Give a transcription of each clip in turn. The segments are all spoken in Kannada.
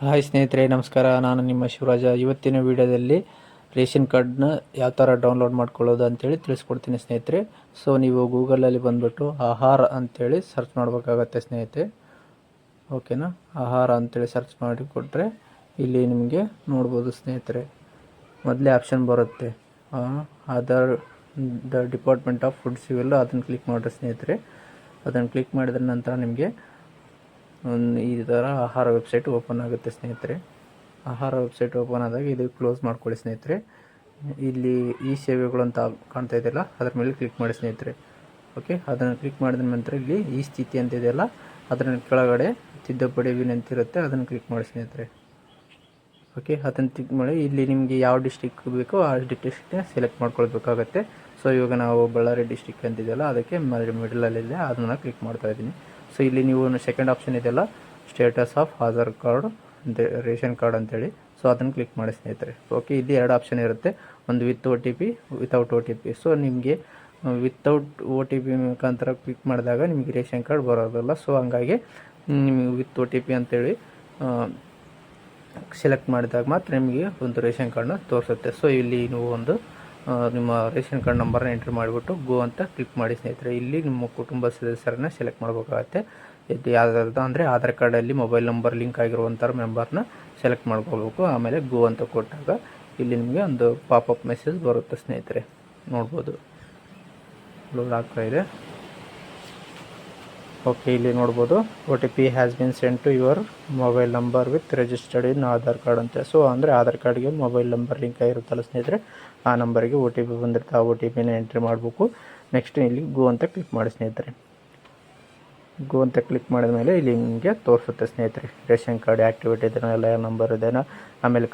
ಹಾಯ್ ಸ್ನೇಹಿತರೆ, ನಮಸ್ಕಾರ. ನಾನು ನಿಮ್ಮ ಶಿವರಾಜ. ಇವತ್ತಿನ ವಿಡಿಯೋದಲ್ಲಿ ರೇಷನ್ ಕಾರ್ಡ್ನ ಯಾವ ಥರ ಡೌನ್ಲೋಡ್ ಮಾಡ್ಕೊಳ್ಳೋದು ಅಂತೇಳಿ ತಿಳಿಸ್ಕೊಡ್ತೀನಿ ಸ್ನೇಹಿತರೆ. ಸೊ ನೀವು ಗೂಗಲಲ್ಲಿ ಬಂದುಬಿಟ್ಟು ಆಹಾರ ಅಂಥೇಳಿ ಸರ್ಚ್ ಮಾಡಬೇಕಾಗತ್ತೆ ಸ್ನೇಹಿತರೆ. ಓಕೆನಾ? ಆಹಾರ ಅಂಥೇಳಿ ಸರ್ಚ್ ಮಾಡಿ ಕೊಟ್ಟರೆ ಇಲ್ಲಿ ನಿಮಗೆ ನೋಡ್ಬೋದು ಸ್ನೇಹಿತರೆ. ಮೊದಲೇ ಆಪ್ಷನ್ ಬರುತ್ತೆ Aadhaar department of food civil. ಅದನ್ನು ಕ್ಲಿಕ್ ಮಾಡಿರಿ ಸ್ನೇಹಿತರೆ. ಅದನ್ನು ಕ್ಲಿಕ್ ಮಾಡಿದ ನಂತರ ನಿಮಗೆ ಈ ಥರ ಆಹಾರ ವೆಬ್ಸೈಟ್ ಓಪನ್ ಆಗುತ್ತೆ ಸ್ನೇಹಿತರೆ. ಆಹಾರ ವೆಬ್ಸೈಟ್ ಓಪನ್ ಆದಾಗ ಇದು ಕ್ಲೋಸ್ ಮಾಡ್ಕೊಳ್ಳಿ ಸ್ನೇಹಿತರೆ. ಇಲ್ಲಿ ಈ ಸೇವೆಗಳು ಅಂತ ಕಾಣ್ತಾ ಇದೆಯಲ್ಲ, ಅದ್ರ ಮೇಲೆ ಕ್ಲಿಕ್ ಮಾಡಿ ಸ್ನೇಹಿತರೆ. ಓಕೆ, ಅದನ್ನು ಕ್ಲಿಕ್ ಮಾಡಿದ ನಂತರ ಇಲ್ಲಿ ಈ ಸ್ಥಿತಿ ಅಂತ ಇದೆಯಲ್ಲ, ಅದರ ಕೆಳಗಡೆ ತಿದ್ದುಪಡಿ ವಿನಂತಿ ಇರುತ್ತೆ, ಅದನ್ನು ಕ್ಲಿಕ್ ಮಾಡಿ ಸ್ನೇಹಿತರೆ. ಓಕೆ, ಅದನ್ನು ಕ್ಲಿಕ್ ಮಾಡಿ ಇಲ್ಲಿ ನಿಮಗೆ ಯಾವ ಡಿಸ್ಟಿಕ್ ಬೇಕೋ ಆ ಡಿಸ್ಟಿಕ್ನ ಸೆಲೆಕ್ಟ್ ಮಾಡ್ಕೊಳ್ಬೇಕಾಗತ್ತೆ. ಸೊ ಇವಾಗ ನಾವು ಬಳ್ಳಾರಿ ಡಿಸ್ಟಿಕ್ ಅಂತಿದೆಯಲ್ಲ, ಅದಕ್ಕೆ ಮಿಡಲಲ್ಲಿದೆ, ಅದನ್ನು ಕ್ಲಿಕ್ ಮಾಡ್ತಾ ಇದ್ದೀನಿ. ಸೊ ಇಲ್ಲಿ ನೀವು ಸೆಕೆಂಡ್ ಆಪ್ಷನ್ ಇದೆಯಲ್ಲ, status of Aadhaar card ration card ಅಂತೇಳಿ, ಸೊ ಅದನ್ನು ಕ್ಲಿಕ್ ಮಾಡಿ ಸ್ನೇಹಿತರೆ. ಓಕೆ, ಇಲ್ಲಿ ಎರಡು ಆಪ್ಷನ್ ಇರುತ್ತೆ, ಒಂದು with OTP, without OTP. So ನಿಮಗೆ ವಿತೌಟ್ OTP ಮುಖಾಂತರ ಕ್ಲಿಕ್ ಮಾಡಿದಾಗ ನಿಮಗೆ ರೇಷನ್ ಕಾರ್ಡ್ ಬರೋದಿಲ್ಲ. ಸೊ ಹಂಗಾಗಿ ನಿಮಗೆ ವಿತ್ OTP ಅಂತೇಳಿ ಸೆಲೆಕ್ಟ್ ಮಾಡಿದಾಗ ಮಾತ್ರ ನಿಮಗೆ ಒಂದು ರೇಷನ್ ಕಾರ್ಡ್ನ ತೋರಿಸುತ್ತೆ. ಸೊ ಇಲ್ಲಿ ನೀವು ಒಂದು ನಿಮ್ಮ ರೇಷನ್ ಕಾರ್ಡ್ ನಂಬರ್ನ ಎಂಟ್ರಿ ಮಾಡಿಬಿಟ್ಟು ಗೋ ಅಂತ ಕ್ಲಿಕ್ ಮಾಡಿ ಸ್ನೇಹಿತರೆ. ಇಲ್ಲಿ ನಿಮ್ಮ ಕುಟುಂಬ ಸದಸ್ಯರನ್ನ ಸೆಲೆಕ್ಟ್ ಮಾಡ್ಬೇಕಾಗತ್ತೆ. ಇದು ಯಾವುದಾದ್ರು ಅಂದರೆ ಆಧಾರ್ ಕಾರ್ಡಲ್ಲಿ ಮೊಬೈಲ್ ನಂಬರ್ ಲಿಂಕ್ ಆಗಿರುವಂಥ ಮೆಂಬರ್ನ ಸೆಲೆಕ್ಟ್ ಮಾಡ್ಕೋಬೇಕು. ಆಮೇಲೆ ಗೋ ಅಂತ ಕೊಟ್ಟಾಗ ಇಲ್ಲಿ ನಿಮಗೆ ಒಂದು ಪಾಪಪ್ ಮೆಸೇಜ್ ಬರುತ್ತೆ ಸ್ನೇಹಿತರೆ. ನೋಡ್ಬೋದು, ಲೋಡ್ ಆಗ್ತಾ ಇದೆ. ಓಕೆ, ಇಲ್ಲಿ ನೋಡ್ಬೋದು OTP has been send to your mobile number with registered in Aadhaar card ಅಂತ. ಸೊ ಅಂದರೆ ಆಧಾರ್ ಕಾರ್ಡ್ಗೆ ಮೊಬೈಲ್ ನಂಬರ್ ಲಿಂಕ್ ಆಗಿರುತ್ತಲ್ಲ ಸ್ನೇಹಿತರೆ, ಆ ನಂಬರಿಗೆ OTP ಬಂದಿರುತ್ತೆ. ಆ OTPನ ಎಂಟ್ರಿ ಮಾಡಬೇಕು. ನೆಕ್ಸ್ಟ್ ಇಲ್ಲಿ ಗೋ ಅಂತ ಕ್ಲಿಕ್ ಮಾಡಿ ಸ್ನೇಹಿತರೆ. ಗೋ ಅಂತ ಕ್ಲಿಕ್ ಮಾಡಿದ ಮೇಲೆ ಇಲ್ಲಿ ನಿಮಗೆ ತೋರಿಸುತ್ತೆ ಸ್ನೇಹಿತರೆ, ರೇಷನ್ ಕಾರ್ಡ್ ಆ್ಯಕ್ಟಿವೇಟ್ ಇದೆನೋ, ಎಲ್ಲ ನಂಬರ್ ಇದೆನೋ, ಆಮೇಲೆ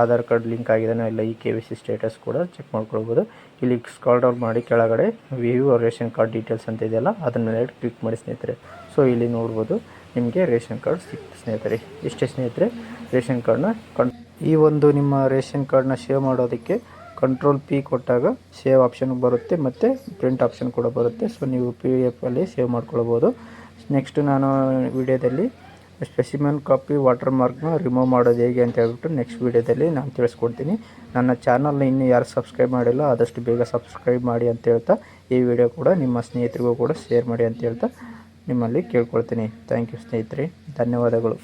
ಆಧಾರ್ ಕಾರ್ಡ್ ಲಿಂಕ್ ಆಗಿದೆನೋ ಇಲ್ಲ, ಈ KYC ಸ್ಟೇಟಸ್ ಕೂಡ ಚೆಕ್ ಮಾಡ್ಕೊಳ್ಬೋದು. ಇಲ್ಲಿ ಸ್ಕ್ರಾಲ್ ಡೌನ್ ಮಾಡಿ ಕೆಳಗಡೆ ವ್ಯೂ ರೇಷನ್ ಕಾರ್ಡ್ ಡೀಟೇಲ್ಸ್ ಅಂತ ಇದೆಯಲ್ಲ, ಅದನ್ನ ಮೇಲೆ ಕ್ಲಿಕ್ ಮಾಡಿ ಸ್ನೇಹಿತರೆ. ಸೊ ಇಲ್ಲಿ ನೋಡ್ಬೋದು ನಿಮಗೆ ರೇಷನ್ ಕಾರ್ಡ್ ಸಿಕ್ತು ಸ್ನೇಹಿತರೆ. ಇಷ್ಟೇ ಸ್ನೇಹಿತರೆ, ರೇಷನ್ ಕಾರ್ಡ್ನ ಈ ಒಂದು ನಿಮ್ಮ ರೇಷನ್ ಕಾರ್ಡ್ನ ಸೇವ್ ಮಾಡೋದಕ್ಕೆ Ctrl+P ಕೊಟ್ಟಾಗ ಸೇವ್ ಆಪ್ಷನ್ ಬರುತ್ತೆ, ಮತ್ತು ಪ್ರಿಂಟ್ ಆಪ್ಷನ್ ಕೂಡ ಬರುತ್ತೆ. ಸೊ ನೀವು PDF ಅಲ್ಲಿ ಸೇವ್ ಮಾಡ್ಕೊಳ್ಬೋದು. ನೆಕ್ಸ್ಟ್ ನಾನು ವಿಡಿಯೋದಲ್ಲಿ ಸ್ಪೆಸಿಮೆನ್ ಕಾಪಿ ವಾಟರ್ ಮಾರ್ಕ್ನ ರಿಮೂವ್ ಮಾಡೋದು ಹೇಗೆ ಅಂತ ಹೇಳ್ಬಿಟ್ಟು ನೆಕ್ಸ್ಟ್ ವಿಡಿಯೋದಲ್ಲಿ ನಾನು ತಿಳಿಸ್ಕೊಡ್ತೀನಿ. ನನ್ನ ಚಾನಲ್ನ ಇನ್ನೂ ಯಾರು ಸಬ್ಸ್ಕ್ರೈಬ್ ಮಾಡಿಲ್ಲ, ಆದಷ್ಟು ಬೇಗ ಸಬ್ಸ್ಕ್ರೈಬ್ ಮಾಡಿ ಅಂತ ಹೇಳ್ತಾ, ಈ ವಿಡಿಯೋ ಕೂಡ ನಿಮ್ಮ ಸ್ನೇಹಿತರಿಗೂ ಕೂಡ ಶೇರ್ ಮಾಡಿ ಅಂತ ಹೇಳ್ತಾ ನಿಮ್ಮಲ್ಲಿ ಕೇಳ್ಕೊಳ್ತೀನಿ. ಥ್ಯಾಂಕ್ ಯು ಸ್ನೇಹಿತರೆ, ಧನ್ಯವಾದಗಳು.